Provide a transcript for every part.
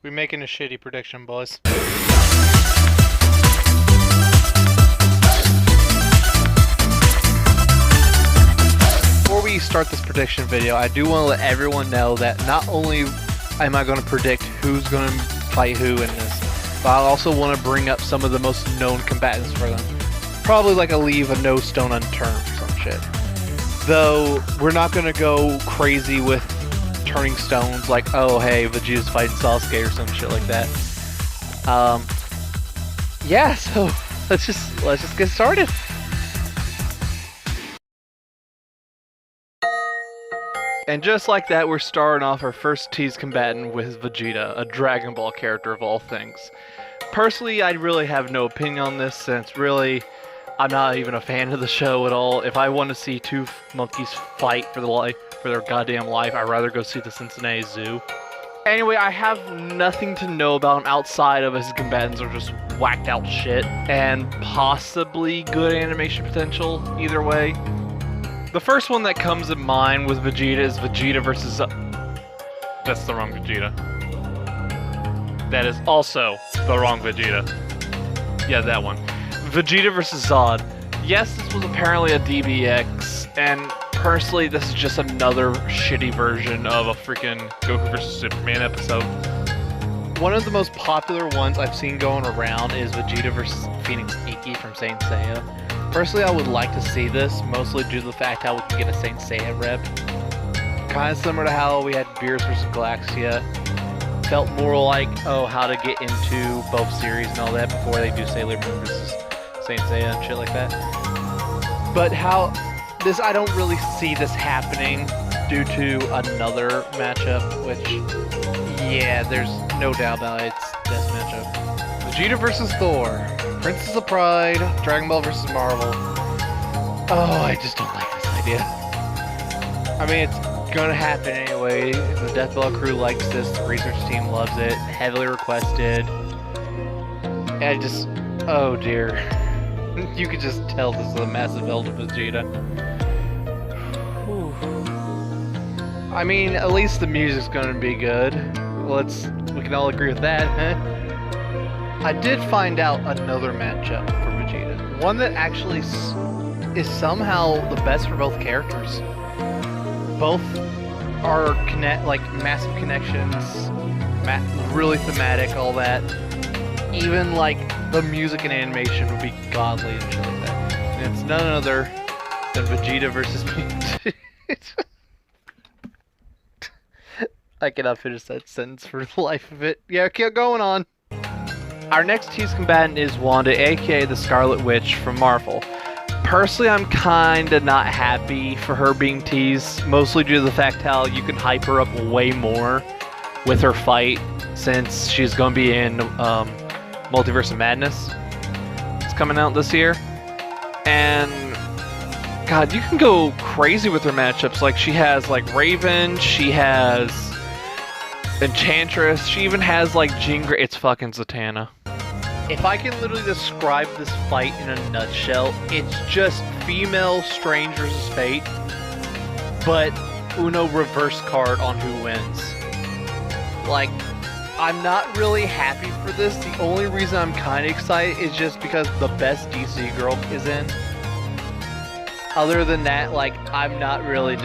We making a shitty prediction, boys. Before we start this prediction video, I do want to let everyone know that not only am I going to predict who's going to fight who in this, but I also want to bring up some of the most known combatants for them. Probably like leave a no stone unturned for some shit. Though, we're not going to go crazy with turning stones like, oh hey, Vegeta's fighting Sasuke or some shit like that. Yeah, so let's just get started. And just like that, we're starting off our first tease combatant with Vegeta, a Dragon Ball character of all things. Personally, I really have no opinion on this, since really, I'm not even a fan of the show at all. If I want to see two monkeys fight for their goddamn life, I'd rather go see the Cincinnati Zoo. Anyway, I have nothing to know about him outside of his combatants are just whacked out shit, and possibly good animation potential, either way. The first one that comes in mind with Vegeta is Vegeta versus... That's the wrong Vegeta. That is also the wrong Vegeta. Yeah, that one. Vegeta versus Zod. Yes, this was apparently a DBX, and personally, this is just another shitty version of a freaking Goku vs. Superman episode. One of the most popular ones I've seen going around is Vegeta vs. Phoenix Iki from Saint Seiya. Personally, I would like to see this, mostly due to the fact how we can get a Saint Seiya rep. Kind of similar to how we had Beerus vs. Galaxia. Felt more like, oh, how to get into both series and all that before they do Sailor Moon vs. Saint Seiya and shit like that. But how this, I don't really see this happening due to another matchup, which, yeah, there's no doubt about it, it's this matchup. Vegeta versus Thor, Princess of Pride, Dragon Ball versus Marvel. Oh, I just don't like this idea. I mean, it's gonna happen anyway. The Death Ball crew likes this, the research team loves it, heavily requested. And I just, oh dear. You could just tell this is a massive build of Vegeta. Whew. I mean, at least the music's gonna be good. We can all agree with that, huh? I did find out another matchup for Vegeta. One that actually is somehow the best for both characters. Both are massive connections, really thematic, all that. Even like the music and animation would be godly and shit like that. And it's none other than Vegeta versus I cannot finish that sentence for the life of it. Yeah, keep going on. Our next tease combatant is Wanda, aka the Scarlet Witch from Marvel. Personally, I'm kinda not happy for her being teased, mostly due to the fact how you can hype her up way more with her fight, since she's gonna be in Multiverse of Madness. It's coming out this year. And God, you can go crazy with her matchups. Like, she has like Raven, she has Enchantress, she even has like Jean Grey. It's fucking Zatanna. If I can literally describe this fight in a nutshell, it's just female Strange versus Fate, but Uno reverse card on who wins. Like, I'm not really happy for this. The only reason I'm kind of excited is just because the best DC girl is in. Other than that, like, I'm not really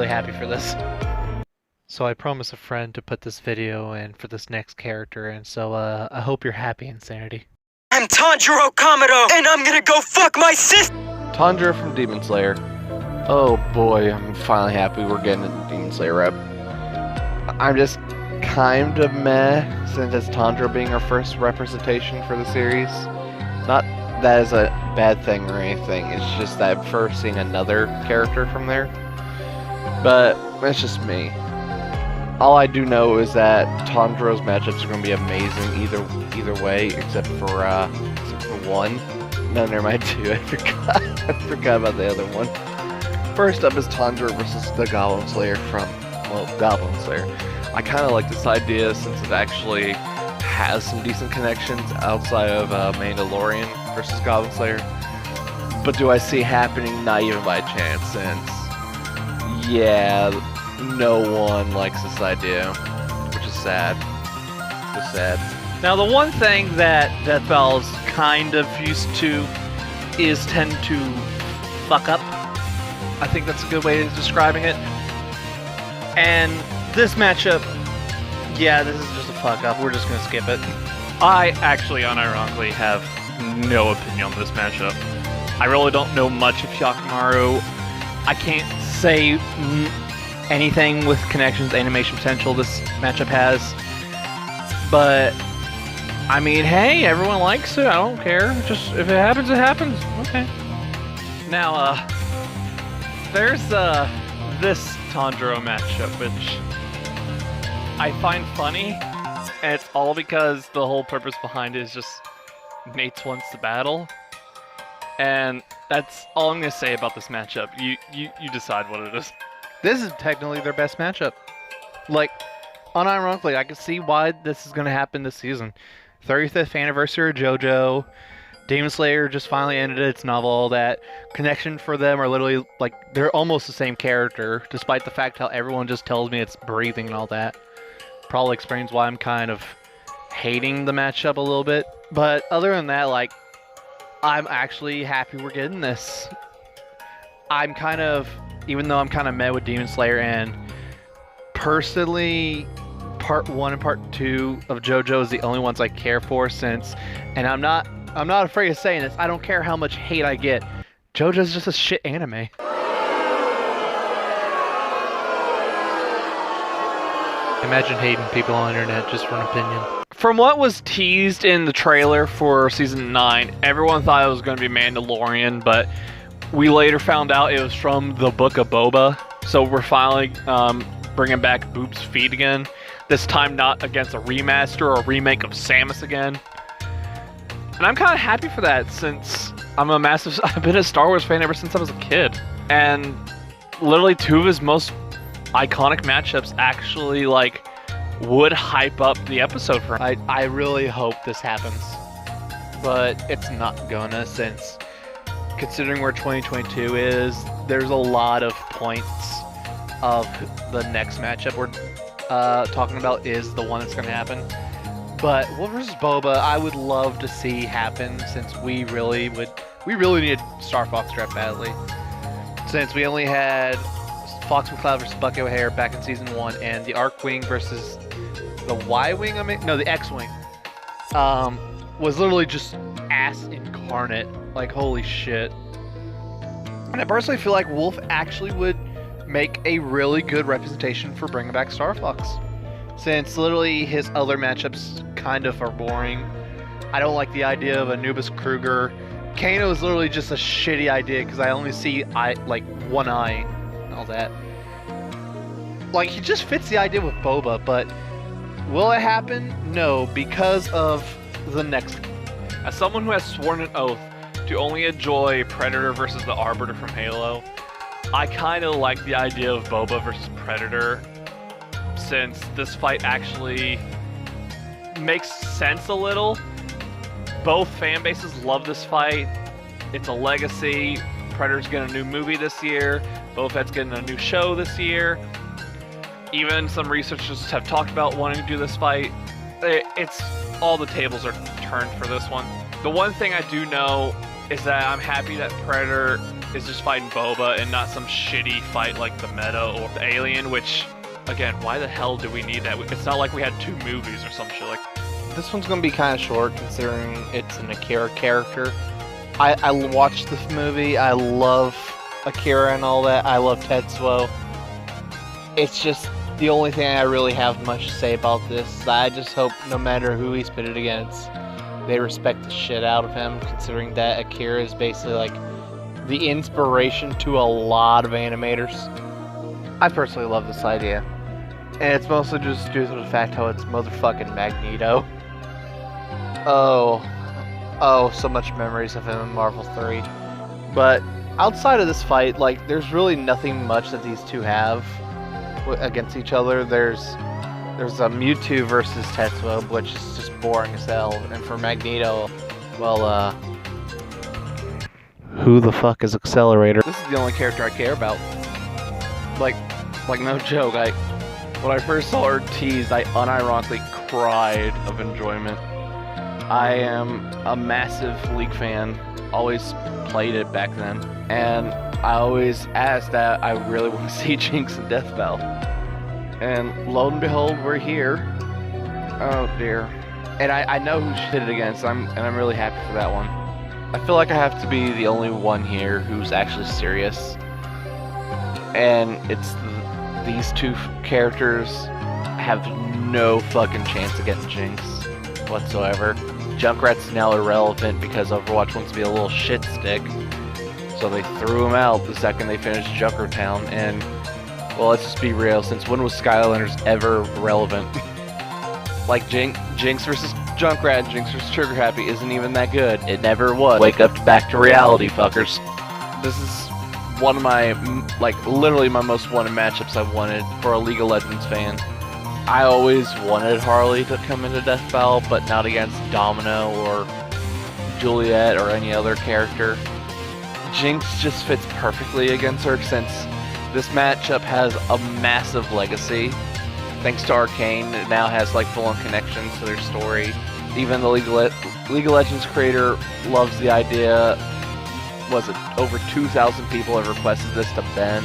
happy for this. So I promised a friend to put this video in for this next character, and so I hope you're happy, Insanity. I'm Tundra Kamado, and I'm gonna go fuck my sister! Tundra from Demon Slayer. Oh boy, I'm finally happy we're getting a Demon Slayer rep. I'm just kind of meh, since it's Tundra being our first representation for the series. Not that is a bad thing or anything, it's just that I'm first seeing another character from there. But that's just me. All I do know is that Tundra's matchups are going to be amazing either way, except for one. No, never mind, two. I forgot about the other one. First up is Tundra versus the Goblin Slayer from, well, Goblin Slayer. I kind of like this idea since it actually has some decent connections outside of Mandalorian versus Goblin Slayer. But do I see it happening? Not even by chance, since, yeah, no one likes this idea, which is sad. was sad. Now, the one thing that Death Bell's kind of used to is tend to fuck up. I think that's a good way of describing it. And this matchup, yeah, this is just a fuck up. We're just gonna skip it. I actually, unironically, have no opinion on this matchup. I really don't know much of Hyakkimaru. I can't say anything with connections to animation potential this matchup has. But I mean, hey, everyone likes it. I don't care. Just if it happens, it happens. Okay. Now, there's this Tundra matchup, which I find funny, and it's all because the whole purpose behind it is just mates wants to battle, and that's all I'm gonna say about this matchup. You decide what it is. This is technically their best matchup. Like, unironically, I can see why this is gonna happen this season. 35th anniversary of JoJo. Demon Slayer just finally ended its novel, all that. Connection for them are literally, like, they're almost the same character, despite the fact how everyone just tells me it's breathing and all that. Probably explains why I'm kind of hating the matchup a little bit. But other than that, like, I'm actually happy we're getting this. I'm kind of, even though I'm kind of mad with Demon Slayer, and personally, Part 1 and Part 2 of JoJo is the only ones I care for since, and I'm not afraid of saying this, I don't care how much hate I get. JoJo's just a shit anime. Imagine hating people on the internet just for an opinion. From what was teased in the trailer for Season 9, everyone thought it was going to be Mandalorian, but we later found out it was from the Book of Boba. So we're finally bringing back Boob's Feet again. This time not against a remaster or a remake of Samus again. And I'm kind of happy for that, since I've been a Star Wars fan ever since I was a kid. And literally 2 of his most iconic matchups actually, like, would hype up the episode for him. I really hope this happens. But it's not gonna, since considering where 2022 is, there's a lot of points of the next matchup we're talking about is the one that's gonna happen. But Wolf vs. Boba, I would love to see happen, since we really need Star Fox draft badly. Since we only had Fox McCloud versus Bucky O'Hare back in Season 1, and the Arc-Wing versus the Y-Wing, the X-Wing, was literally just ass incarnate. Like, holy shit. And I personally feel like Wolf actually would make a really good representation for bringing back Star Fox, since literally his other matchups kind of are boring. I don't like the idea of Anubis Kruger. Kano is literally just a shitty idea, because I only see like one eye and all that. Like, he just fits the idea with Boba, but will it happen? No, because of the next. As someone who has sworn an oath to only enjoy Predator versus the Arbiter from Halo, I kind of like the idea of Boba versus Predator, since this fight actually makes sense a little. Both fan bases love this fight. It's a legacy. Predator's getting a new movie this year. Boba Fett's getting a new show this year. Even some researchers have talked about wanting to do this fight. It's all the tables are turned for this one. The one thing I do know is that I'm happy that Predator is just fighting Boba and not some shitty fight like the Meta or the Alien, which, again, why the hell do we need that? It's not like we had 2 movies or some shit like. This one's gonna be kind of short considering it's an Akira character. I watched this movie. I love Akira and all that. I love Tetsuo. It's just the only thing I really have much to say about this. I just hope no matter who he's pitted against, they respect the shit out of him, considering that Akira is basically like the inspiration to a lot of animators. I personally love this idea. And it's mostly just due to the fact how it's motherfucking Magneto. Oh, so much memories of him in Marvel 3. But outside of this fight, like, there's really nothing much that these two have against each other. There's a Mewtwo versus Tetsuo, which is just boring as hell. And for Magneto, well, who the fuck is Accelerator? This is the only character I care about. Like no joke, When I first saw her teased, I unironically cried of enjoyment. I am a massive League fan, always played it back then, and I always asked that I really want to see Jinx and Death Bell. And lo and behold, we're here. Oh dear. And I know who she did it against, and I'm really happy for that one. I feel like I have to be the only one here who's actually serious. And it's these two characters have no fucking chance of getting Jinx whatsoever. Junkrat's now irrelevant because Overwatch wants to be a little shit stick. So they threw him out the second they finished Junkertown. And, well, let's just be real, since when was Skylanders ever relevant? Like, Jinx versus Junkrat, Jinx versus Trigger Happy isn't even that good. It never was. Wake up back to reality, fuckers. This is one of my, like, literally my most wanted matchups I wanted for a League of Legends fan. I always wanted Harley to come into Death Bell, but not against Domino or Juliet or any other character. Jinx just fits perfectly against her since this matchup has a massive legacy. Thanks to Arcane, it now has like full-on connections to their story. Even the League of Legends creator loves the idea. Was it over 2,000 people have requested this to Ben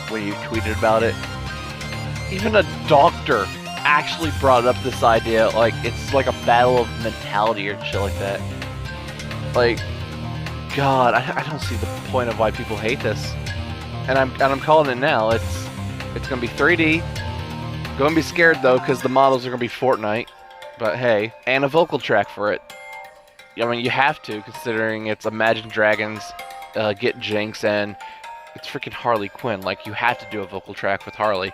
when you tweeted about it? Even a doctor actually brought up this idea, like it's like a battle of mentality or shit like that. Like, God, I don't see the point of why people hate this. And I'm calling it now. It's gonna be 3D. Gonna be scared though, because the models are gonna be Fortnite. But hey, and a vocal track for it. I mean, you have to, considering it's Imagine Dragons, Get Jinx, and it's freaking Harley Quinn. Like, you have to do a vocal track with Harley.